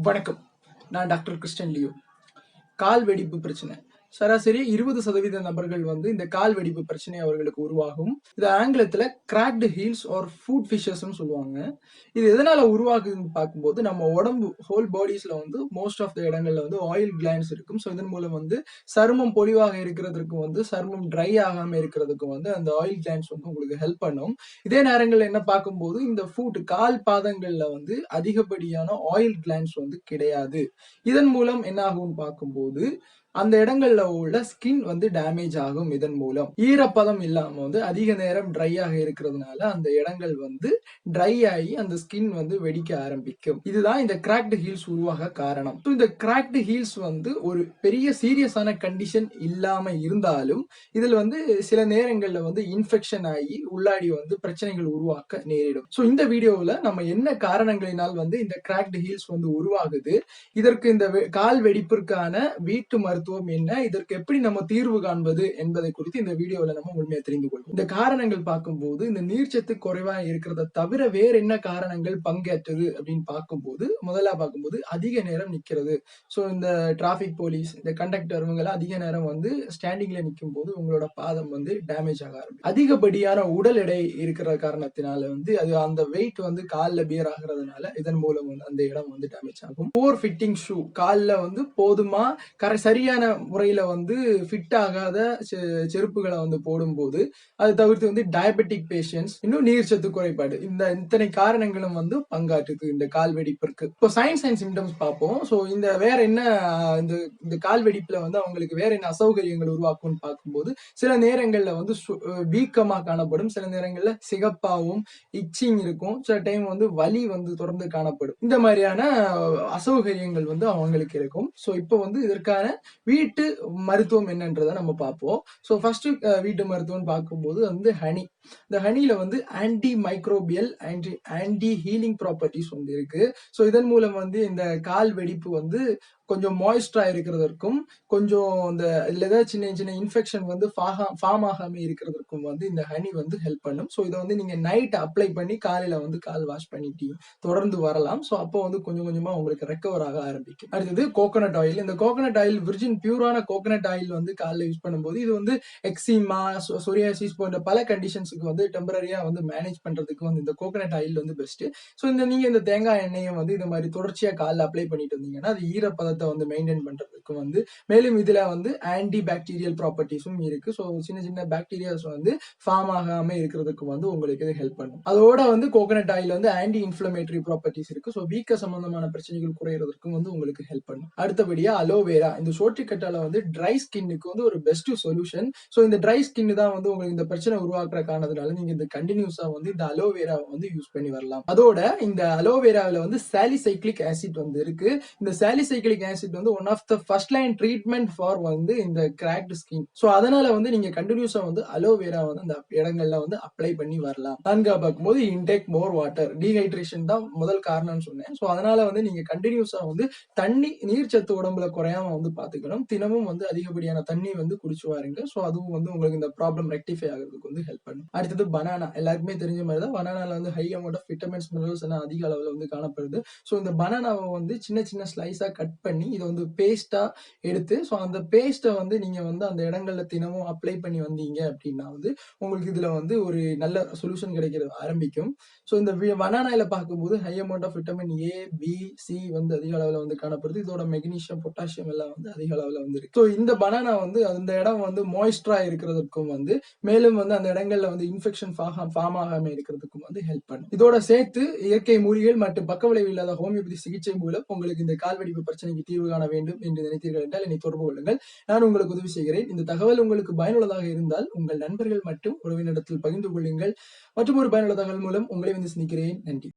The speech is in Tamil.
வணக்கம். நான் டாக்டர் கிறிஸ்டன் லியோ. கால் வெடிப்பு பிரச்சனை. சராசரி 20% நபர்கள் இந்த கால் வெடிப்பு பிரச்சனை அவர்களுக்கு உருவாகும். இது ஆங்கிலத்துல கிராக்டு ஹீல்ஸ் ஆர் ஃபுட் ஃபிஷர்ஸ்ன்னு சொல்லுவாங்க. இது எதனால உருவாகுதுன்னு பார்க்கும்போது, நம்ம உடம்பு ஹோல் பாடிஸ்ல மோஸ்ட் ஆஃப் த இடங்கள்ல ஆயில் கிளாண்ட்ஸ் இருக்கும். ஸோ இதன் மூலம் சருமம் பொலிவாக இருக்கிறதுக்கும் சருமம் ட்ரை ஆகாம இருக்கிறதுக்கும் அந்த ஆயில் கிளாண்ட்ஸ் உங்களுக்கு ஹெல்ப் பண்ணும். இதே நேரங்கள்ல என்ன பார்க்கும்போது, இந்த ஃபுட் கால் பாதங்கள்ல அதிகப்படியான ஆயில் கிளாண்ட்ஸ் கிடையாது. இதன் மூலம் என்ன ஆகும்னு பார்க்கும்போது, அந்த இடங்கள்ல உள்ள ஸ்கின் டேமேஜ் ஆகும். இதன் மூலம் ஈரப்பதம் இல்லாம அதிக நேரம் ட்ரை ஆக இருக்கிறதுனால அந்த இடங்கள் ட்ரை ஆகி அந்த ஸ்கின் வெடிக்க ஆரம்பிக்கும். இதுதான் இந்த கிராக்டு ஹீல்ஸ் உருவாக காரணம். இந்த கிராக்டு ஹீல்ஸ் ஒரு பெரிய சீரியஸான கண்டிஷன் இல்லாம இருந்தாலும் இதுல சில நேரங்கள்ல இன்ஃபெக்ஷன் ஆகி உள்ளாடி பிரச்சனைகள் உருவாக்க நேரிடும். சோ இந்த வீடியோவில் நம்ம என்ன காரணங்களினால் இந்த கிராக்டு ஹீல்ஸ் உருவாகுது, இதற்கு இந்த கால் வெடிப்பிற்கான வீட்டு மருத்துவம் என்ன, இதற்கு எப்படி நம்ம தீர்வு காண்பது என்பதை குறித்து இந்த வீடியோவில் நம்ம முழுமையா தெரிந்து கொள்வோம். இந்த காரணங்கள் பார்க்கும்போது இந்த நீர்ச்சத்து குறைவா இருக்கிறத தவிர வேற என்ன காரணங்கள் பங்கேற்றது அப்படின்னு பார்க்கும்போது, முதல்ல பார்க்கும்போது அதிக நேரம் நிக்கிறது. ஸோ இந்த டிராபிக் போலீஸ், இந்த கண்டக்டர் இவங்க அதிக நேரம் ஸ்டாண்டிங்ல நிற்கும் போது உங்களோட பாதம் டேமேஜ் ஆக ஆரம்பிக்கும். அதிகப்படியான உடல் எடை இருக்கிற காரணத்தினால அது அந்த வெயிட் காலில் பியர் ஆகிறதுனால இதன் மூலம் அந்த இடம் டேமேஜ் ஆகும். போர் ஃபிட்டிங் ஷூ காலில் போதுமா சரியான முறையில ஃபிட் ஆகாத செருப்புகளை போடும்போது அது தவிர்த்து டயபெட்டிக் பேஷண்ட்ஸ், இன்னும் நீர்ச்சத்து குறைபாடு, இந்த இத்தனை காரணங்களும் பங்காற்றுது இந்த கால் வெடிப்பிற்கு. இப்போ சைன்ஸ் அண்ட் சிம்டம்ஸ் பார்ப்போம். ஸோ இந்த வேற என்ன இந்த கால் வெடிப்புல அவங்களுக்கு வேற என்ன அசௌகரியங்கள் உருவாக்கும்னு பார்க்கும்போது, சில நேரங்கள்ல வீக்கமா காணப்படும், சில நேரங்கள்ல சிகப்பாவும் இச்சிங் இருக்கும், சில டைம் வலி தொடர்ந்து காணப்படும். இந்த மாதிரியான அசௌகரியங்கள் அவங்களுக்கு இருக்கும். ஸோ இப்போ இதற்கான வீட்டு மருத்துவம் என்னன்றதை நம்ம பார்ப்போம். ஸோ ஃபர்ஸ்ட் வீட்டு மருத்துவம் பார்க்கும்போது ஹனி. இந்த ஹனில anti microbial anti healing properties இருக்கு. ஸோ இதன் மூலம் இந்த கால் வெடிப்பு கொஞ்சம் மாய்ஸ்டரா இருக்கிறதற்கும், கொஞ்சம் இதுல ஏதாவது சின்ன சின்ன இன்ஃபெக்ஷன் ஃபார்ம் ஆகாம இருக்கிறதற்கும் இந்த ஹனி ஹெல்ப் பண்ணும். ஸோ இதை நீங்க நைட் அப்ளை பண்ணி காலையில கால் வாஷ் பண்ணிட்டு தொடர்ந்து வரலாம். ஸோ அப்போ கொஞ்சம் கொஞ்சமா உங்களுக்கு ரெக்கவர் ஆக ஆரம்பிக்கும். அடுத்தது கோகோனட் ஆயில். இந்த கோகோனட் ஆயில் விர்ஜின் பியூரான கோகோனட் ஆயில் காலைல யூஸ் பண்ணும்போது இது எக்ஸிமா, சொரியாசிஸ் போன்ற பல கண்டிஷன்ஸுக்கு டெம்பரரியா மேனேஜ் பண்றதுக்கு இந்த கோகோனட் ஆயில் பெஸ்ட். ஸோ நீங்க இந்த தேங்காய் எண்ணெயை இந்த மாதிரி தொடர்ச்சியா காலில் அப்ளை பண்ணிட்டு வந்தீங்கன்னா அது ஈரப்பதத்தை மெயின்டைன் பண்றதுக்கு மேலும் இதுல ஆன்டி பாக்டீரியல் ப்ராப்பர்ட்டிஸும் இருக்கு. ஸோ சின்ன சின்ன பாக்டீரியாஸ் ஃபார்ம் ஆகாம இருக்கிறதுக்கு உங்களுக்கு இது ஹெல்ப் பண்ணும். அதோட coconut oil anti inflammatory properties இருக்கு. ஸோ வீக்க சம்பந்தமான பிரச்சனைகள் குறையறதுக்கும் உங்களுக்கு ஹெல்ப் பண்ணும். அடுத்தபடியா அலோவேரா. இந்த சோற்றுக்கட்டால ட்ரை ஸ்கின்னுக்கு ஒரு பெஸ்ட் சொல்யூஷன். ஸோ இந்த ட்ரை ஸ்கின் தான் உங்களுக்கு இந்த பிரச்சனை உருவாக்குற காரணத்தினால நீங்க இந்த கண்டினியூஸா இந்த அலோவேரா யூஸ் பண்ணி வரலாம். அதோட இந்த அலோவேராவில சாலிசைக்ளிக் ஆசிட் இருக்கு. இந்த salicylic acid one of the first line treatment for இந்த கிராக்டு ஸ்கின். ஸோ அதனால நீங்க கண்டினியூஸா அலோவேரா அந்த இடங்கள்ல அப்ளை பண்ணி வரலாம். நான்கா பார்க்கும்போது இன்டேக் மோர் வாட்டர். டீஹைட்ரேஷன் தான் முதல் காரணம்னு சொன்னேன். ஸோ அதனால நீங்க கண்டினியூஸா தண்ணி, நீர்ச்சத்து உடம்புல குறையாம பாத்துக்கணும். தினமும் அதிகப்படியான தண்ணி குடிச்சு வாருங்க. ஸோ அதுவும் உங்களுக்கு இந்த ப்ராப்ளம் ரெக்டிஃபை ஆகிறதுக்கு ஹெல்ப் பண்ணும். அடுத்தது பனானா. எல்லாருக்குமே தெரிஞ்ச மாதிரி தான் பனானால high amount of vitamins, minerals எல்லாம் அதிக அளவுல காணப்படுது. ஸோ இந்த பனானாவை சின்ன சின்ன ஸ்லைஸா கட் பண்ணி இதை பேஸ்டா எடுத்து, ஸோ அந்த பேஸ்ட்டை நீங்க அந்த இடங்கள்ல தினமும் அப்ளை பண்ணி வந்தீங்க அப்படின்னா உங்களுக்கு இதுல ஒரு நல்ல சொல்யூஷன் கிடைக்கிறது ஆரம்பிக்கும். ஸோ இந்த பனானால பார்க்கும்போது high amount of vitamin A, B, C அதிக அளவுல காணப்படுது. இதோட மெக்னீசியம், பொட்டாசியம் எல்லாம் அதிக அளவுல இருக்கு. ஸோ இந்த பனானா அந்த இடம் மாய்ஸ்டரா இருக்கிறதுக்கும் மேலும் அந்த இடங்கள்ல இன்ஃபெக்ஷன் ஃபார்ம் ஆகாம இருக்கிறதுக்கும் ஹெல்ப் பண்ணும். இதோட சேர்த்து இயற்கை மூலிகைகள் மற்றும் பக்க விளைவு இல்லாத ஹோமியோபதி சிகிச்சை மூலம் உங்களுக்கு இந்த கால்வெடிப்பு பிரச்சனைக்கு தீர்வு காண வேண்டும் என்று நினைத்தீர்கள் என்றால் என்னை தொடர்பு கொள்ளுங்கள். நான் உங்களுக்கு உதவி செய்கிறேன். இந்த தகவல் உங்களுக்கு பயனுள்ளதாக இருந்தால் உங்கள் நண்பர்கள் மற்றும் உறவினரிடத்தில் பகிர்ந்து கொள்ளுங்கள். மற்றும் ஒரு பயனுள்ள தகவல் மூலம் உங்களை சந்திக்கிறேன். நன்றி.